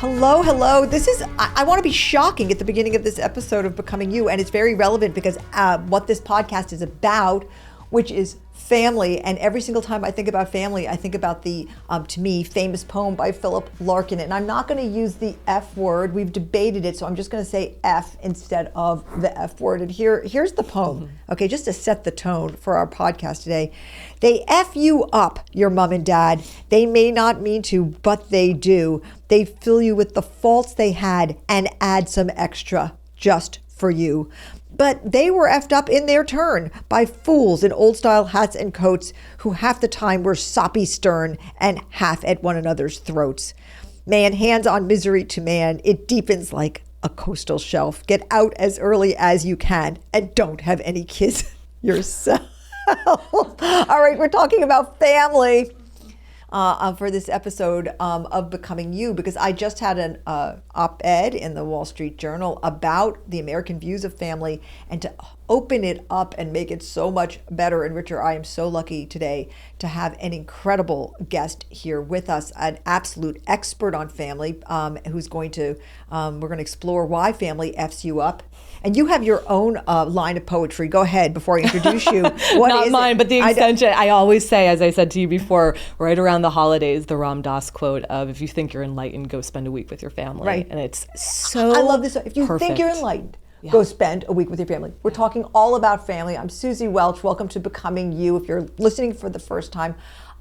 Hello, hello. I want to be shocking at the beginning of this episode of Becoming You, and it's very relevant because what this podcast is about, which is family. And every single time I think about family, I think about the, to me, famous poem by Philip Larkin. And I'm not going to use the F word. We've debated it, so I'm just going to say F instead of the F word. And here's the poem, okay, just to set the tone for our podcast today. They F you up, your mom and dad. They may not mean to, but they do. They fill you with the faults they had and add some extra just for you. But they were effed up in their turn by fools in old-style hats and coats who half the time were soppy stern and half at one another's throats. Man, hands on misery to man, it deepens like a coastal shelf. Get out as early as you can and don't have any kids yourself. All right, we're talking about family for this episode of Becoming You, because I just had an op-ed in the Wall Street Journal about the American views of family, and to open it up and make it so much better and richer, I am so lucky today to have an incredible guest here with us, an absolute expert on family, who's going to, we're going to explore why family F's you up. And you have your own line of poetry. Go ahead before I introduce you. What Not is mine, it? but the extension. I always say, as I said to you before, right around the holidays, the Ram Dass quote of, if you think you're enlightened, go spend a week with your family. Right. And it's so I love this. If you perfect. think you're enlightened, go spend a week with your family. We're talking all about family. I'm Suzy Welch. Welcome to Becoming You. If you're listening for the first time,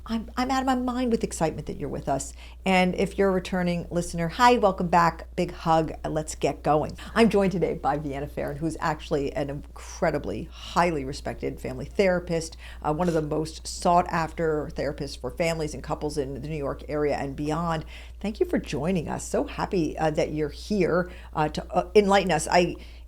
I'm out of my mind with excitement that you're with us. And if you're a returning listener, hi, welcome back. Big hug. Let's get going. I'm joined today by Vienna Pharaon, who's actually an incredibly highly respected family therapist, one of the most sought after therapists for families and couples in the New York area and beyond. Thank you for joining us. So happy that you're here to enlighten us.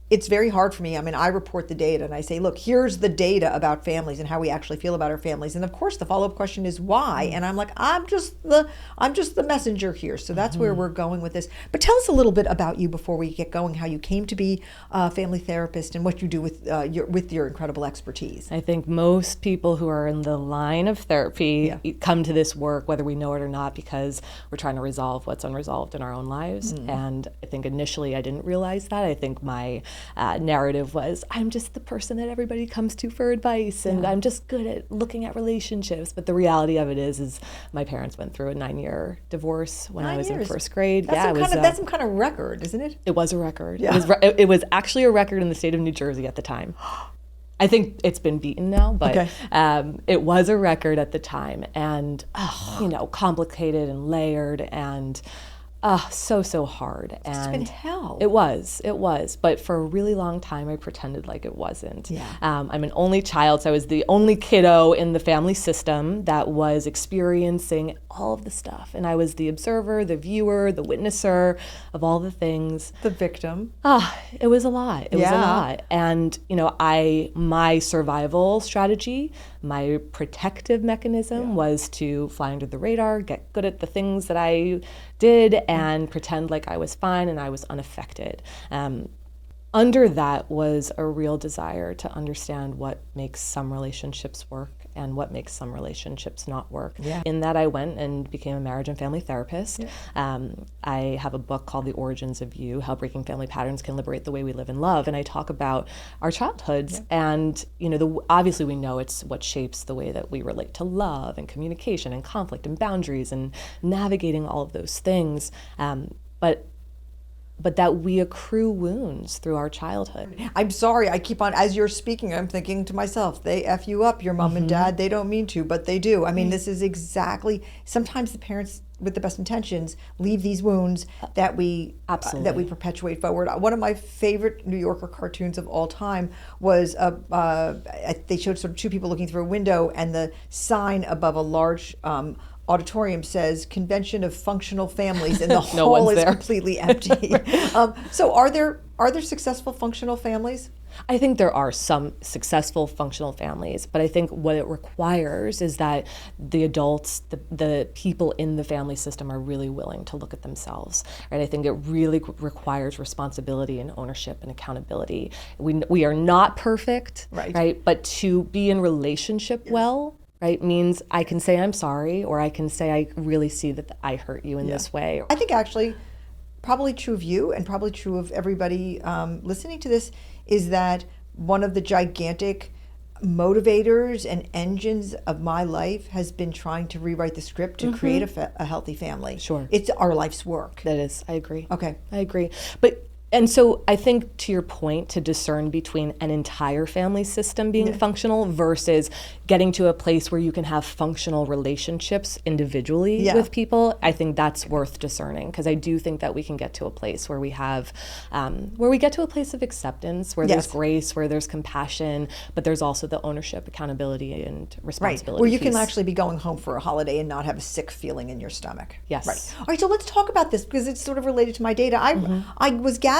It's very hard for me. I mean, I report the data and I say, look, here's the data about families and how we actually feel about our families. And of course, the follow-up question is why? And I'm like, I'm just the messenger here. So that's where we're going with this. But tell us a little bit about you before we get going, how you came to be a family therapist and what you do with your incredible expertise. I think most people who are in the line of therapy come to this work, whether we know it or not, because we're trying to resolve what's unresolved in our own lives. And I think initially I didn't realize that. I think my narrative was, I'm just the person that everybody comes to for advice, and I'm just good at looking at relationships. But the reality of it is my parents went through a 9-year divorce when I was in first grade. That's some kind of record, isn't it? It was a record. Yeah. It was actually a record in the state of New Jersey at the time. I think it's been beaten now, but it was a record at the time, and complicated and layered and so hard. And it's been hell. It was. But for a really long time, I pretended like it wasn't. Yeah. I'm an only child, so I was the only kiddo in the family system that was experiencing all of the stuff. And I was the observer, the viewer, the witnesser of all the things. The victim. It was a lot. It was a lot. And, my survival strategy, my protective mechanism was to fly under the radar, get good at the things that I did, and pretend like I was fine and I was unaffected. Under that was a real desire to understand what makes some relationships work and what makes some relationships not work. Yeah. In that, I went and became a marriage and family therapist. Yeah. I have a book called The Origins of You, How Breaking Family Patterns Can Liberate the Way We Live and Love. And I talk about our childhoods. Yeah. And, obviously we know it's what shapes the way that we relate to love and communication and conflict and boundaries and navigating all of those things. But that we accrue wounds through our childhood. I'm sorry, I keep on, as you're speaking, I'm thinking to myself, they F you up, your mom and dad, they don't mean to, but they do. I mean, this is exactly, sometimes the parents with the best intentions leave these wounds that we perpetuate forward. One of my favorite New Yorker cartoons of all time was, they showed sort of two people looking through a window, and the sign above a large auditorium says Convention of Functional Families, and the hall is completely empty. So are there successful functional families? I think there are some successful functional families, but I think what it requires is that the adults, the people in the family system are really willing to look at themselves, right? I think it really requires responsibility and ownership and accountability. We are not perfect, right? But to be in relationship well, right, means I can say I'm sorry, or I can say I really see that I hurt you in this way. I think actually probably true of you and probably true of everybody listening to this, is that one of the gigantic motivators and engines of my life has been trying to rewrite the script to create a healthy family. Sure. It's our life's work. That is, I agree. Okay. I agree. And so I think, to your point, to discern between an entire family system being functional versus getting to a place where you can have functional relationships individually with people, I think that's worth discerning, because I do think that we can get to a place where we have, where we get to a place of acceptance, where there's grace, where there's compassion, but there's also the ownership, accountability, and responsibility. Right, where you can actually be going home for a holiday and not have a sick feeling in your stomach. Yes. Right. All right, so let's talk about this, because it's sort of related to my data. I was gathering,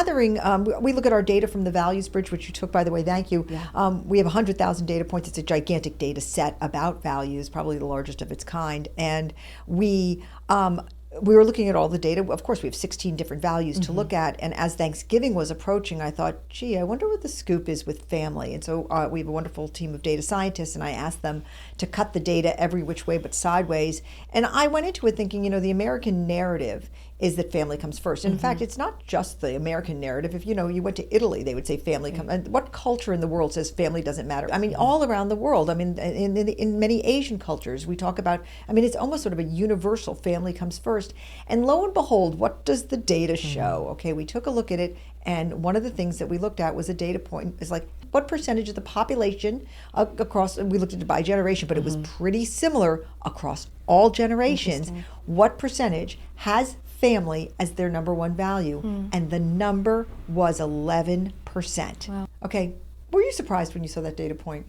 we look at our data from the Values Bridge, which you took, by the way, thank you. Yeah. We have 100,000 data points. It's a gigantic data set about values, probably the largest of its kind. And we were looking at all the data. Of course, we have 16 different values to look at. And as Thanksgiving was approaching, I thought, gee, I wonder what the scoop is with family. And so we have a wonderful team of data scientists, and I asked them to cut the data every which way but sideways. And I went into it thinking, the American narrative is that family comes first. And in fact, it's not just the American narrative. If you went to Italy, they would say family comes. And what culture in the world says family doesn't matter? I mean, all around the world. I mean, in many Asian cultures, we talk about. I mean, it's almost sort of a universal family comes first. And lo and behold, what does the data show? Okay, we took a look at it, and one of the things that we looked at was a data point is like, what percentage of the population across, and we looked at it by generation, but it was pretty similar across all generations. What percentage has family as their number one value? And the number was 11%. Wow. Okay, were you surprised when you saw that data point?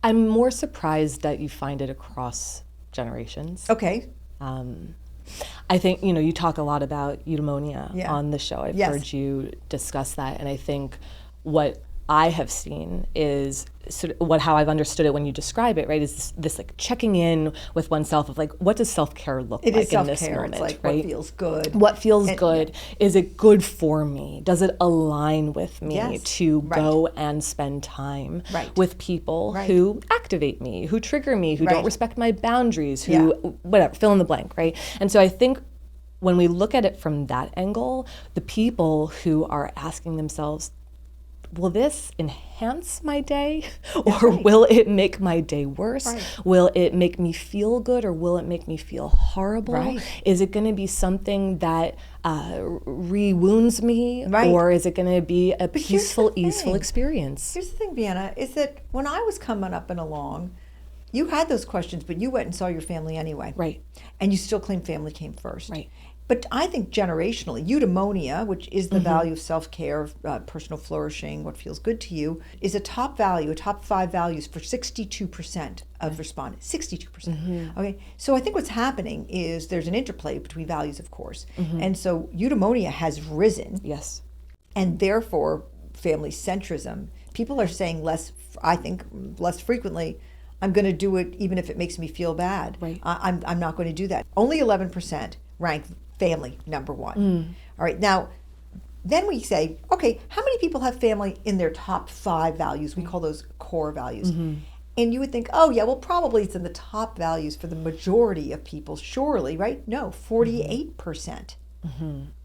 I'm more surprised that you find it across generations. Okay. I think, you talk a lot about eudaimonia on the show. I've heard you discuss that, and I think what I have seen is sort of how I've understood it when you describe it, right, is this like checking in with oneself of like, what does self-care look like in this moment, it's like, right? What feels good? What feels good? Is it good for me? Does it align with me to go and spend time with people who activate me, who trigger me, who don't respect my boundaries, who whatever, fill in the blank, right? And so I think when we look at it from that angle, the people who are asking themselves, will this enhance my day, or will it make my day worse? Will it make me feel good, or will it make me feel horrible? Is it going to be something that re-wounds me, or is it going to be a peaceful, easeful experience? Here's the thing, Vienna, is that when I was coming up and along, you had those questions, but you went and saw your family anyway. Right. And you still claim family came first. Right. But I think generationally, eudaimonia, which is the value of self-care, personal flourishing, what feels good to you, is a top value, a top 5 values for 62% of respondents. 62%. Okay, so I think what's happening is there's an interplay between values, of course, and so eudaimonia has risen. Yes. And therefore, family centrism. People are saying less. I think less frequently, I'm going to do it even if it makes me feel bad. Right. I'm not going to do that. Only 11% rank family number one. All right, now, then we say, okay, how many people have family in their top 5 values? We call those core values. And you would think, oh yeah, well probably it's in the top values for the majority of people, surely, right? No, 48%.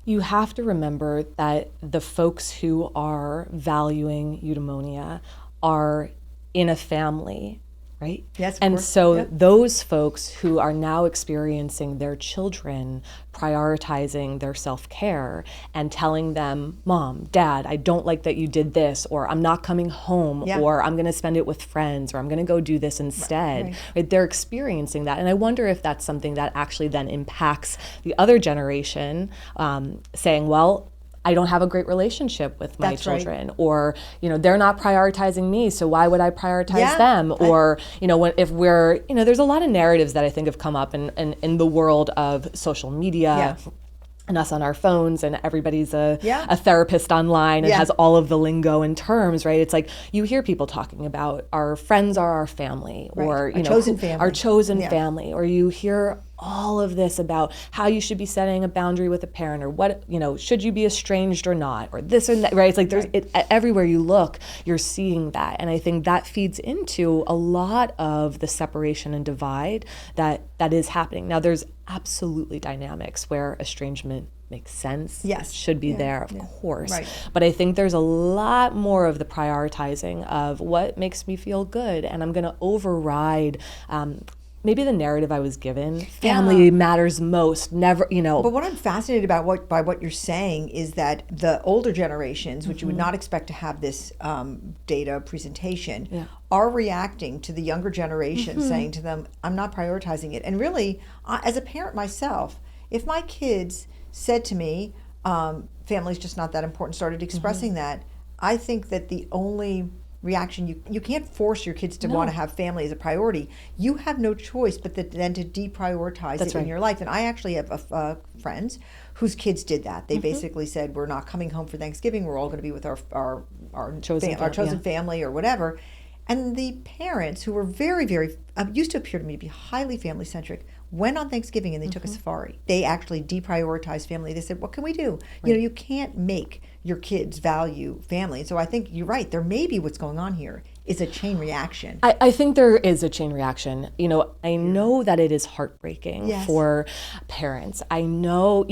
You have to remember that the folks who are valuing eudaimonia are in a family, right? Yes, of and course. so those folks who are now experiencing their children prioritizing their self-care and telling them, Mom, Dad, I don't like that you did this, or I'm not coming home, or I'm going to spend it with friends, or I'm going to go do this instead. Right? They're experiencing that. And I wonder if that's something that actually then impacts the other generation, saying, well, I don't have a great relationship with my children, or they're not prioritizing me, so why would I prioritize them? Or if we're there's a lot of narratives that I think have come up in the world of social media. And us on our phones, and everybody's a therapist online and has all of the lingo and terms, right? It's like you hear people talking about our friends are our family, or our chosen family, or you hear all of this about how you should be setting a boundary with a parent, or what should you be estranged or not, or this or that, right? It's like there's everywhere you look, you're seeing that, and I think that feeds into a lot of the separation and divide that is happening. Now, there's absolutely dynamics where estrangement makes sense. Yes. It should be there, of course. Right. But I think there's a lot more of the prioritizing of what makes me feel good, and I'm going to override maybe the narrative I was given. Family matters most. Never, But what I'm fascinated about by what you're saying is that the older generations, which you would not expect to have this data presentation, are reacting to the younger generation, saying to them, I'm not prioritizing it. And really, as a parent myself, if my kids said to me, family's just not that important, started expressing that, I think that the only reaction, you can't force your kids to want to have family as a priority. You have no choice but then to deprioritize it in your life. And I actually have friends whose kids did that. They basically said, we're not coming home for Thanksgiving. We're all going to be with our chosen family or whatever. And the parents, who were very, very, used to appear to me to be highly family-centric, went on Thanksgiving and they took a safari. They actually deprioritized family. They said, what can we do? Right. You can't make your kids value family. So I think you're right. There may be what's going on here is a chain reaction. I think there is a chain reaction. I know that it is heartbreaking for parents. I know,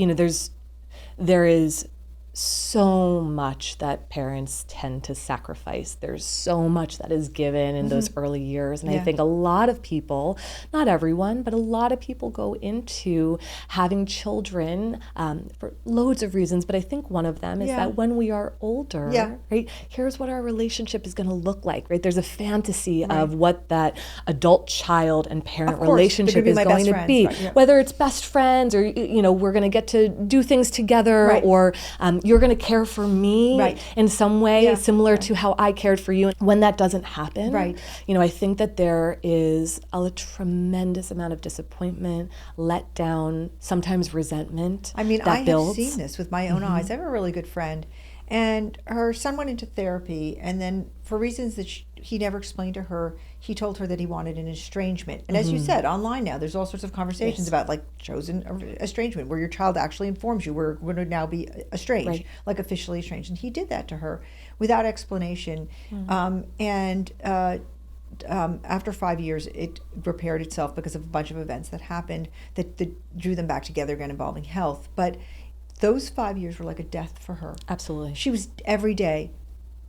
there is so much that parents tend to sacrifice. There's so much that is given in those early years. And I think a lot of people, not everyone, but a lot of people go into having children for loads of reasons. But I think one of them is that when we are older, right, here's what our relationship is going to look like, right? There's a fantasy of what that adult child and parent relationship is going to be. Whether it's best friends or, we're going to get to do things together or you're going to care for me in some way similar to how I cared for you. And when that doesn't happen, I think that there is a tremendous amount of disappointment, letdown, sometimes resentment. I mean, I have seen this with my own eyes. I have a really good friend, and her son went into therapy, and then for reasons that he never explained to her, he told her that he wanted an estrangement. And as you said, online now, there's all sorts of conversations about chosen estrangement, where your child actually informs you, we're going to now be estranged, like officially estranged. And he did that to her without explanation. After 5 years, it repaired itself because of a bunch of events that happened that drew them back together again, involving health. But those 5 years were like a death for her. Absolutely. She was every day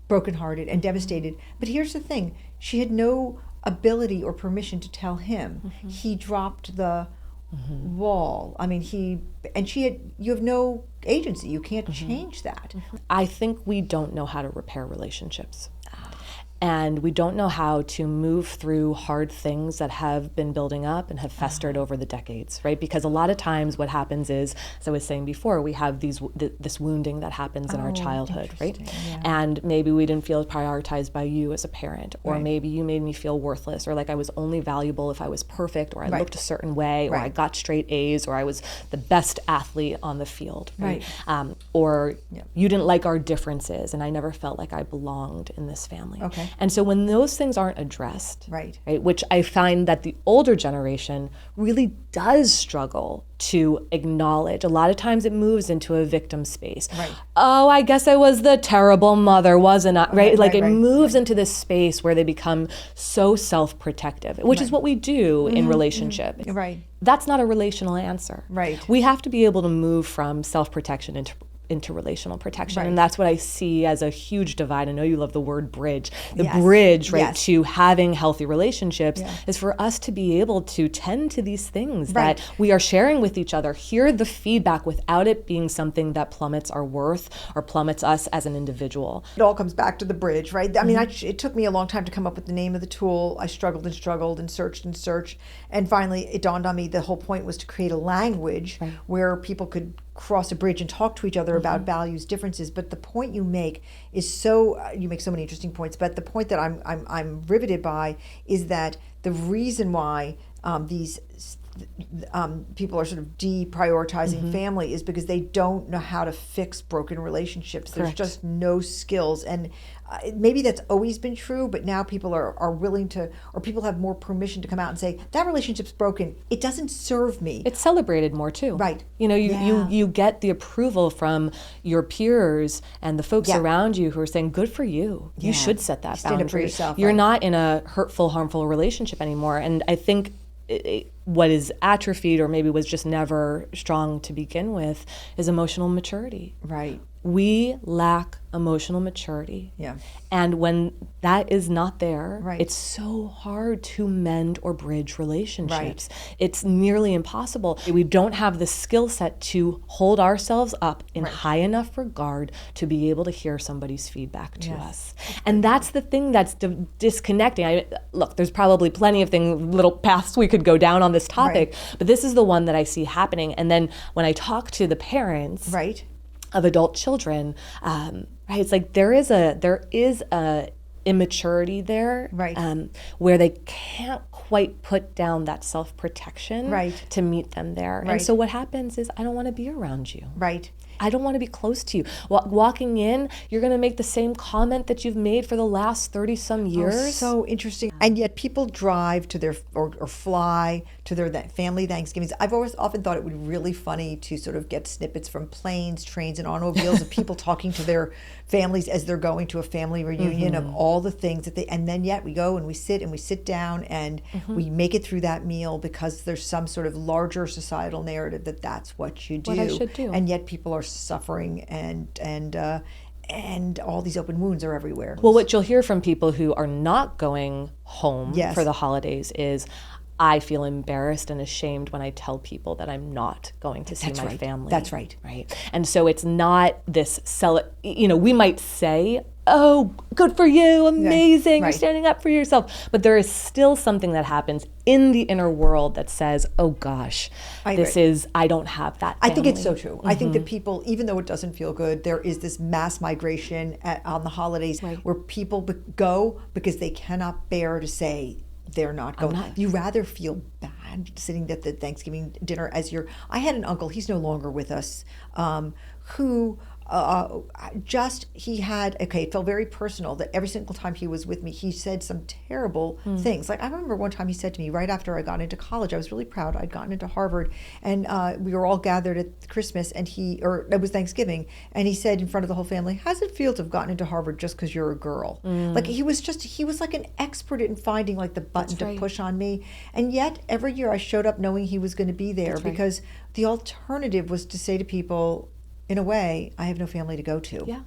brokenhearted and devastated. But here's the thing. She had no ability or permission to tell him. He dropped the wall. I mean, you have no agency. You can't change that. I think we don't know how to repair relationships. And we don't know how to move through hard things that have been building up and have festered over the decades, right? Because a lot of times what happens is, as I was saying before, we have this wounding that happens in our childhood, right? Yeah. And maybe we didn't feel prioritized by you as a parent, or maybe you made me feel worthless, or like I was only valuable if I was perfect, or I looked a certain way, or I got straight A's, or I was the best athlete on the field, right? Or you didn't like our differences, and I never felt like I belonged in this family. Okay. And so when those things aren't addressed, right, which I find that the older generation really does struggle to acknowledge. A lot of times it moves into a victim space. Right. Oh, I guess I was the terrible mother, wasn't I? Right? It moves into this space where they become so self-protective, which is what we do in relationship. Right. That's not a relational answer. Right. We have to be able to move from self-protection into relational protection. And that's what I see as a huge divide. I know you love the word bridge. The bridge, to having healthy relationships is for us to be able to tend to these things that we are sharing with each other, hear the feedback without it being something that plummets our worth or plummets us as an individual. It all comes back to the bridge, right? I mean, it took me a long time to come up with the name of the tool. I struggled and searched. And finally, it dawned on me the whole point was to create a language where people could cross a bridge and talk to each other about values differences. But the point you make is you make so many interesting points, but the point that I'm riveted by is that the reason why these people are sort of deprioritizing family is because they don't know how to fix broken relationships. There's just no skills. And maybe that's always been true, but now people are willing to, or people have more permission to come out and say, that relationship's broken. It doesn't serve me. It's celebrated more too. Right. You get the approval from your peers and the folks around you who are saying, good for you. You should set that boundary. Stand up for yourself. You're not in a hurtful, harmful relationship anymore. And I think what is atrophied or maybe was just never strong to begin with is emotional maturity. Right. We lack emotional maturity. Yeah. And when that is not there, Right. it's so hard to mend or bridge relationships. Right. It's nearly impossible. We don't have the skill set to hold ourselves up in Right. high enough regard to be able to hear somebody's feedback to Yes. us. And that's the thing that's disconnecting. Look, there's probably plenty of little paths we could go down on this topic, but this is the one that I see happening. And then when I talk to the parents, Right. of adult children, right? It's like there is a immaturity there, Right. Where they can't quite put down that self-protection, Right. to meet them there. Right. And so what happens is, I don't want to be around you. Right. I don't want to be close to you. Walking in, you're going to make the same comment that you've made for the last 30 some years. Oh, so interesting. And yet people drive to their, or fly to their family Thanksgivings. I've always often thought it would be really funny to sort of get snippets from planes, trains, and automobiles of people talking to their families as they're going to a family reunion of all the things that and then yet we go and we sit down and we make it through that meal because there's some sort of larger societal narrative that that's what you do. What I should do. And yet people are suffering and all these open wounds are everywhere. Well, what you'll hear from people who are not going home Yes. for the holidays is, I feel embarrassed and ashamed when I tell people that I'm not going to see That's my right. family. That's right. Right. And so it's not this we might say, oh, good for you, amazing, Right. you're standing up for yourself. But there is still something that happens in the inner world that says, oh gosh, I don't have that family. I think it's so true. I think that people, even though it doesn't feel good, there is this mass migration on the holidays where people go because they cannot bear to say they're not going. You rather feel bad sitting at the Thanksgiving dinner I had an uncle, he's no longer with us, who it felt very personal that every single time he was with me, he said some terrible things. Like I remember one time he said to me right after I got into college, I was really proud I'd gotten into Harvard, and we were all gathered at Christmas, and it was Thanksgiving, and he said in front of the whole family, "How does it feel to have gotten into Harvard just because you're a girl?" Like he was like an expert in finding like the button to push on me, and yet every year I showed up knowing he was going to be there because the alternative was to say to people, in a way, I have no family to go to. Yeah.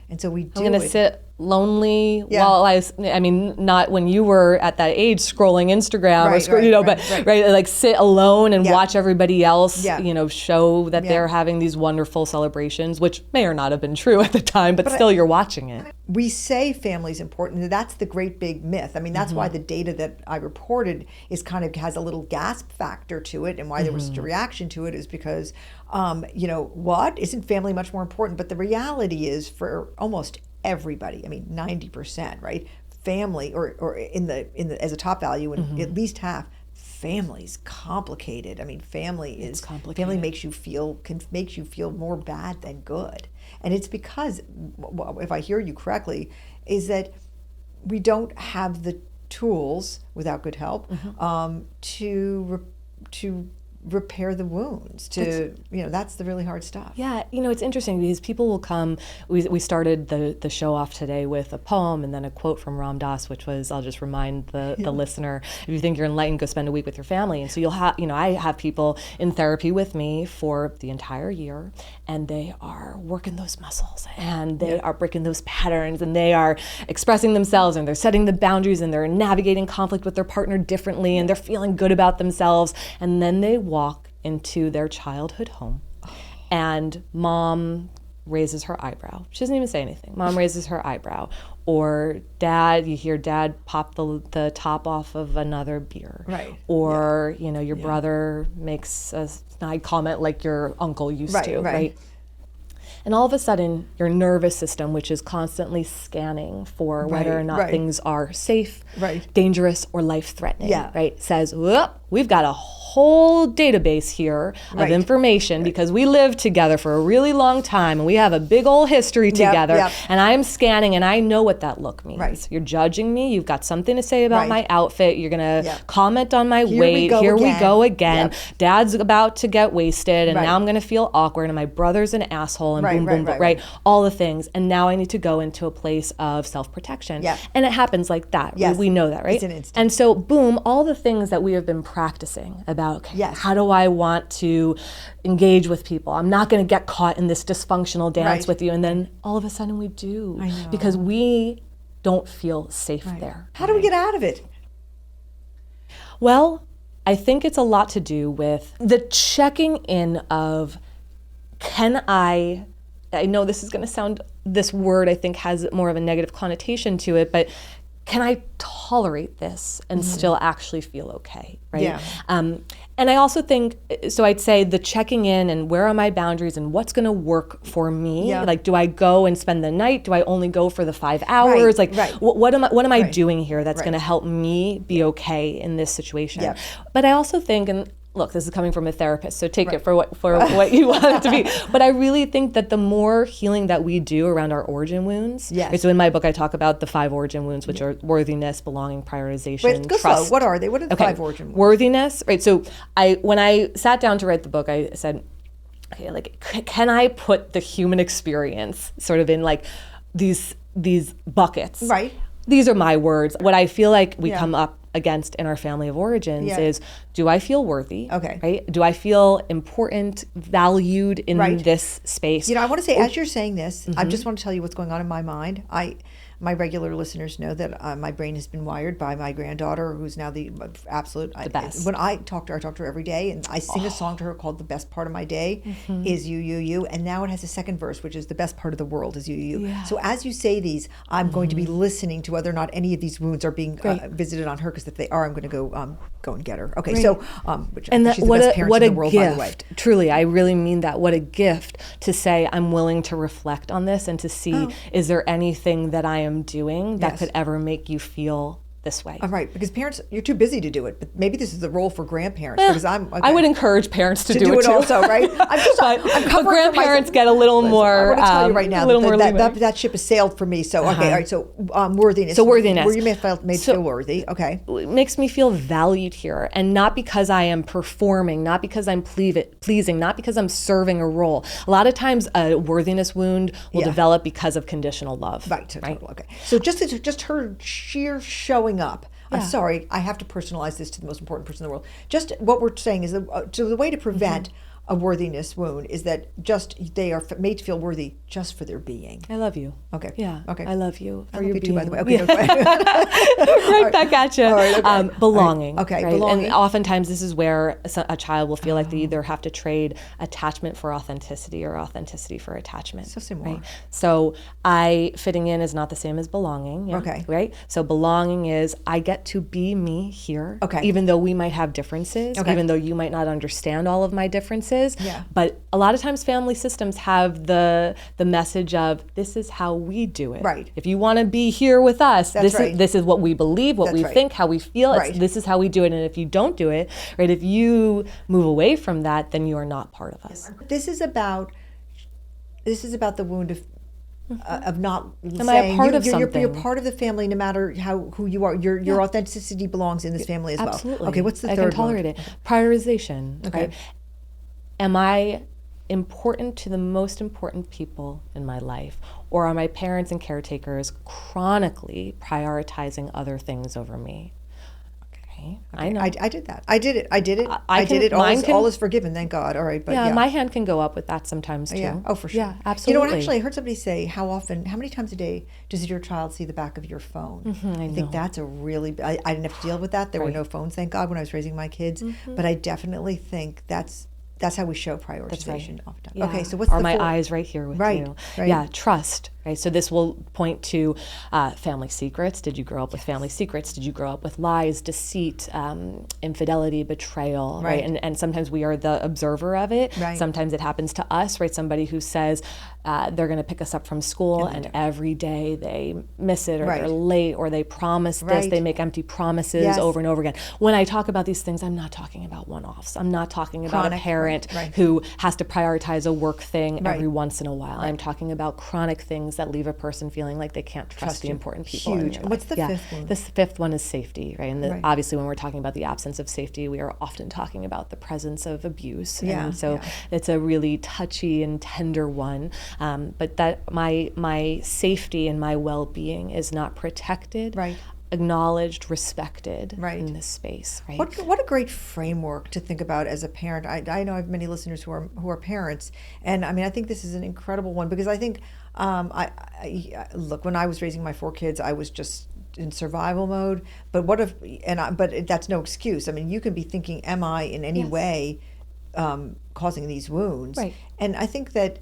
And so we do I'm going to sit lonely while I mean, not when you were at that age scrolling Instagram but like sit alone and watch everybody else, show that they're having these wonderful celebrations, which may or not have been true at the time, but still you're watching it. We say family's important, and that's the great big myth. I mean, that's why the data that I reported is kind of has a little gasp factor to it, and why there was such a reaction to it is because, what? Isn't family much more important? But the reality is for almost everybody, I mean 90%, right? Family or in the as a top value, and at least half, family's complicated. I mean, family is complicated. Family can make you feel more bad than good. And it's because, if I hear you correctly, is that we don't have the tools, without good help, to repair the wounds. That's the really hard stuff. Yeah, it's interesting because people will come. We started the show off today with a poem and then a quote from Ram Dass, which was, I'll just remind the listener, if you think you're enlightened, go spend a week with your family. And so you'll have, I have people in therapy with me for the entire year, and they are working those muscles, and they are breaking those patterns, and they are expressing themselves, and they're setting the boundaries, and they're navigating conflict with their partner differently, and they're feeling good about themselves, and then they walk into their childhood home, and mom raises her eyebrow. She doesn't even say anything. Mom raises her eyebrow. Or dad, you hear dad pop the top off of another beer. Right. Or, your brother makes a snide comment like your uncle used to, right? And all of a sudden, your nervous system, which is constantly scanning for whether or not things are safe, dangerous, or life-threatening, says, whoop, we've got a whole database here of information because we lived together for a really long time and we have a big old history together, and I'm scanning and I know what that look means. You're judging me, you've got something to say about my outfit, you're going to comment on my weight, here we go again. Dad's about to get wasted and now I'm going to feel awkward, and my brother's an asshole, and boom, all the things, and now I need to go into a place of self-protection. And it happens like that. We know that, right? It's an instant. And so boom, all the things that we have been practicing about about, okay, Yes. how do I want to engage with people? I'm not going to get caught in this dysfunctional dance with you. And then all of a sudden we do. I know. Because we don't feel safe there. How do we get out of it? Well, I think it's a lot to do with the checking in of, I know this is going to sound, this word I think has more of a negative connotation to it, but can I tolerate this and still actually feel okay, right? Yeah. And I also think, so I'd say the checking in and where are my boundaries and what's going to work for me? Yeah. Like, do I go and spend the night? Do I only go for the 5 hours? What am I doing here that's going to help me be okay in this situation? Yeah. But I also think, and look, this is coming from a therapist, so take it for what you want it to be. But I really think that the more healing that we do around our origin wounds, right, so in my book I talk about the 5 origin wounds, which are worthiness, belonging, prioritization, Wait, go trust. slow. What are they? What are the 5 origin wounds? Worthiness, right? So when I sat down to write the book, I said, okay, like, can I put the human experience sort of in like these buckets? Right. These are my words. What I feel like we come up against in our family of origins is, do I feel worthy? Okay. Right? Do I feel important, valued in this space? You know, I want to say, as you're saying this, I just want to tell you what's going on in my mind. My regular listeners know that my brain has been wired by my granddaughter, who's now the absolute best. When I talk to her every day, and I sing a song to her called "The Best Part of My Day is You, You, You," and now it has a second verse, which is "The best part of the world is you, you, you." Yeah. So as you say these, I'm going to be listening to whether or not any of these wounds are being visited on her, because if they are, I'm going to go and get her. Okay, so which and she's the best parents in the world, gift. by the way. Truly, I really mean that. What a gift to say, I'm willing to reflect on this and to see, is there anything that I am doing that could ever make you feel this way? Right, because parents, you're too busy to do it. But maybe this is the role for grandparents. Because I would encourage parents to do it too. also, right? But grandparents get a little more. I want to tell you right now that ship has sailed for me. So okay, all right. So worthiness. So worthiness. Where you made feel worthy. Okay. It makes me feel valued here, and not because I am performing, not because I'm pleasing, not because I'm serving a role. A lot of times, a worthiness wound will develop because of conditional love. Right. Okay. So just her sheer showing up. I'm sorry, I have to personalize this to the most important person in the world. Just what we're saying is the way to prevent a worthiness wound is that they are made to feel worthy just for their being. I love you. Okay. Yeah. Okay. I love you. I love you too, by the way. Okay. Right back at you. All right, okay. Belonging. All right. Okay. Right? Belonging. And oftentimes this is where a child will feel like they either have to trade attachment for authenticity or authenticity for attachment. So similar. Right? So fitting in is not the same as belonging. Yeah? Okay. Right. So belonging is, I get to be me here. Okay. Even though we might have differences. Okay. Even though you might not understand all of my differences. Yeah. But a lot of times family systems have the message of, this is how we do it. Right. If you want to be here with us, this is what we believe, what we think, how we feel. This is how we do it. And if you don't do it, right, if you move away from that, then you are not part of us. This is about the wound of not Am saying I a part of something? You're part of the family, no matter who you are. Your authenticity belongs in this family as well. Absolutely. Okay, what's the third I one? can tolerate it. Prioritization. Okay. Right? Am I important to the most important people in my life? Or are my parents and caretakers chronically prioritizing other things over me? Okay. I know. I did that. I did it. All is forgiven, thank God. All right, but my hand can go up with that sometimes too. Yeah. Oh, for sure. Yeah, absolutely. You know what? Actually, I heard somebody say, how many times a day does your child see the back of your phone? I think that's a really. I didn't have to deal with that. There were no phones, thank God, when I was raising my kids. But I definitely think that's how we show prioritization often. Yeah. Okay, so what's are the my fourth? eyes right here with you? Right. Yeah, trust. Right. So this will point to family secrets. Did you grow up with family secrets? Did you grow up with lies, deceit, infidelity, betrayal? Right. And sometimes we are the observer of it. Right. Sometimes it happens to us. Right. Somebody who says they're going to pick us up from school, and every day they miss it, or they're late, or they promise this. They make empty promises over and over again. When I talk about these things, I'm not talking about one-offs. I'm not talking about a parent who has to prioritize a work thing every once in a while. I'm talking about chronic things that leave a person feeling like they can't trust the important people. Huge. What's the fifth one? The fifth one is safety, right? And obviously, when we're talking about the absence of safety, we are often talking about the presence of abuse. And so it's a really touchy and tender one. But that my safety and my well-being is not protected. Right. acknowledged, respected Right. in this space, right? What a great framework to think about as a parent. I know I have many listeners who are parents, and I mean I think this is an incredible one because I think look, when I was raising my 4 kids, I was just in survival mode. But but that's no excuse. I mean, you can be thinking, am I in any Yes. way causing these wounds? Right. And I think that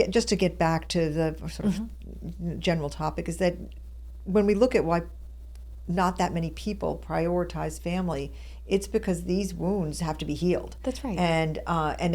just to get back to the sort of general topic is that when we look at why not that many people prioritize family, it's because these wounds have to be healed. That's right. And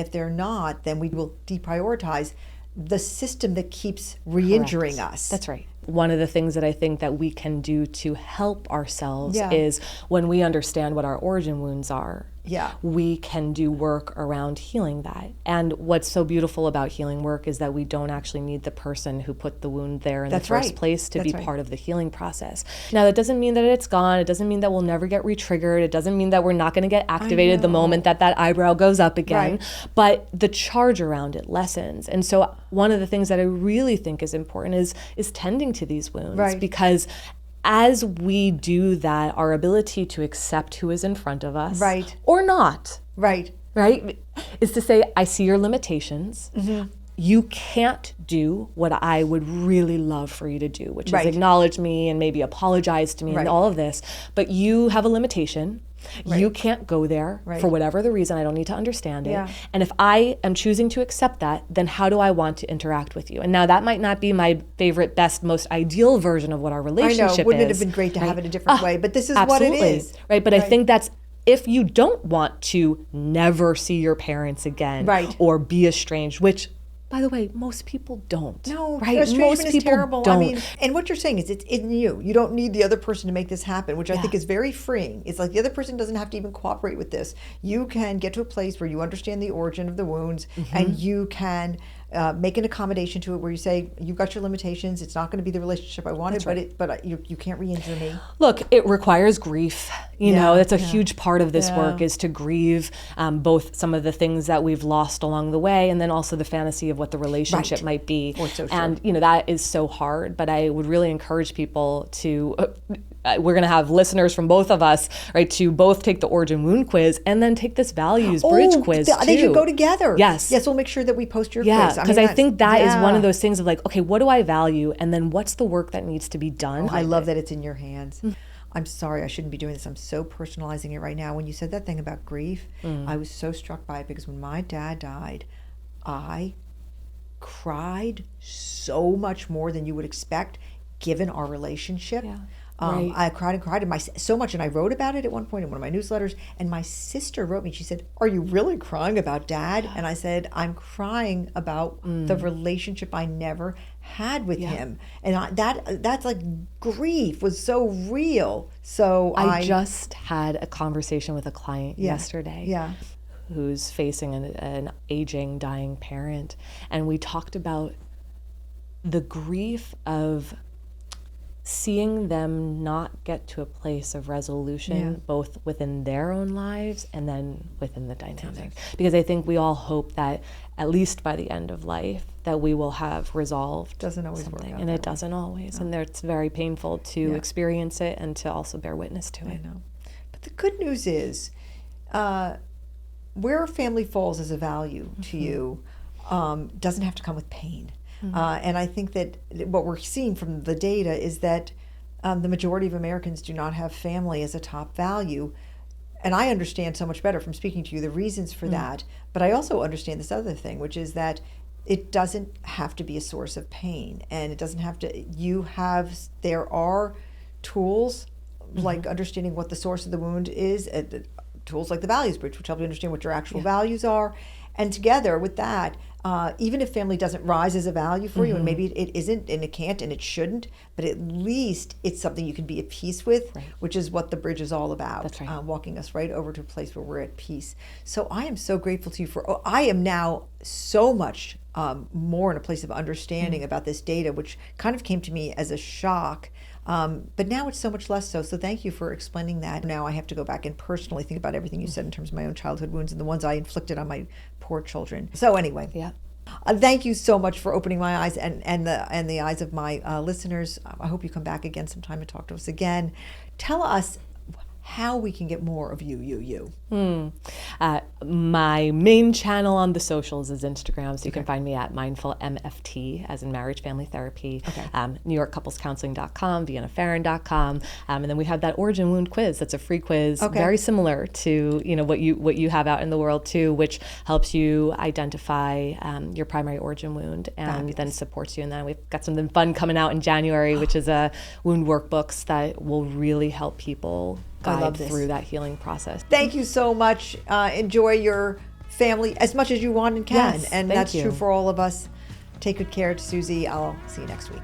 if they're not, then we will deprioritize the system that keeps re-injuring us. That's right. One of the things that I think that we can do to help ourselves Yeah. is when we understand what our origin wounds are, Yeah. we can do work around healing that. And what's so beautiful about healing work is that we don't actually need the person who put the wound there in That's the first right. place to That's be right. part of the healing process. Now, that doesn't mean that it's gone. It doesn't mean that we'll never get re-triggered. It doesn't mean that we're not going to get activated the know. moment that eyebrow goes up again. Right. But the charge around it lessens. And so one of the things that I really think is important is tending to these wounds. Right. Because as we do that, our ability to accept who is in front of us, Right. or not, Right. right, is to say, I see your limitations. You can't do what I would really love for you to do, which Right. is acknowledge me and maybe apologize to me Right. and all of this. But you have a limitation. You can't go there Right. for whatever the reason. I don't need to understand it. Yeah. And if I am choosing to accept that, then how do I want to interact with you? And now that might not be my favorite, best, most ideal version of what our I relationship know. Wouldn't it is. have been great to right? have it a different way? But this is Absolutely. what it is. Right. But I think that's if you don't want to never see your parents again Right. or be estranged, which, by the way, most people don't. No, right? estrangement Most is people terrible. don't. I mean, and what you're saying is it's in you. You don't need the other person to make this happen, which I think is very freeing. It's like the other person doesn't have to even cooperate with this. You can get to a place where you understand the origin of the wounds and you can make an accommodation to it where you say, you've got your limitations. It's not going to be the relationship I wanted, but you can't re-injure me. Look, it requires grief. You know, that's a yeah. huge part of this Yeah. work is to grieve both some of the things that we've lost along the way and then also the fantasy of what the relationship Right. might be. Oh, so true. And, you know, that is so hard. But I would really encourage people to, we're going to have listeners from both of us, right, to both take the origin wound quiz and then take this values bridge quiz too. They should go together. Yes. Yes, we'll make sure that we post your Yeah, quiz. because I think that is one of yeah. those things of like, okay, what do I value? And then what's the work that needs to be done? I love that it's in your hands. I'm sorry, I shouldn't be doing this. I'm so personalizing it right now. When you said that thing about grief, I was so struck by it because when my dad died, I cried so much more than you would expect given our relationship. Yeah. I cried and cried so much, and I wrote about it at one point in one of my newsletters, and my sister wrote me, she said, are you really crying about Dad? And I said, I'm crying about the relationship I never had with him. And that's like grief was so real. So I just had a conversation with a client yesterday who's facing an aging, dying parent. And we talked about the grief of seeing them not get to a place of resolution, both within their own lives and then within the dynamic. Because I think we all hope that at least by the end of life that we will have resolved Doesn't always something. work out And that it doesn't always. And it's very painful to experience it and to also bear witness to it. I know. But the good news is where family falls as a value to you doesn't have to come with pain. And I think that what we're seeing from the data is that the majority of Americans do not have family as a top value. And I understand so much better from speaking to you the reasons for that. But I also understand this other thing, which is that it doesn't have to be a source of pain. And it doesn't have to, there are tools like understanding what the source of the wound is, tools like the values bridge, which help you understand what your actual values are. And together with that, even if family doesn't rise as a value for you, and maybe it isn't, and it can't, and it shouldn't, but at least it's something you can be at peace with, which is what the bridge is all about. That's right. Walking us right over to a place where we're at peace. So I am so grateful to you I am now so much more in a place of understanding about this data, which kind of came to me as a shock. But now it's so much less so. So thank you for explaining that. Now I have to go back and personally think about everything you said in terms of my own childhood wounds and the ones I inflicted on my poor children. So anyway, Thank you so much for opening my eyes and the eyes of my listeners. I hope you come back again sometime and talk to us again. Tell us how we can get more of you. My main channel on the socials is Instagram, so you can find me at mindfulmft, as in marriage family therapy, NewYorkCouplesCounseling.com, ViennaPharaon.com, and then we have that origin wound quiz. That's a free quiz, very similar to what you have out in the world too, which helps you identify your primary origin wound and then supports you. And then we've got something fun coming out in January, which is a wound workbooks that will really help people guide through that healing process. Thank you so much. Enjoy your family as much as you want and can. Yes, and that's true for all of us. Take good care, Suzy. I'll see you next week.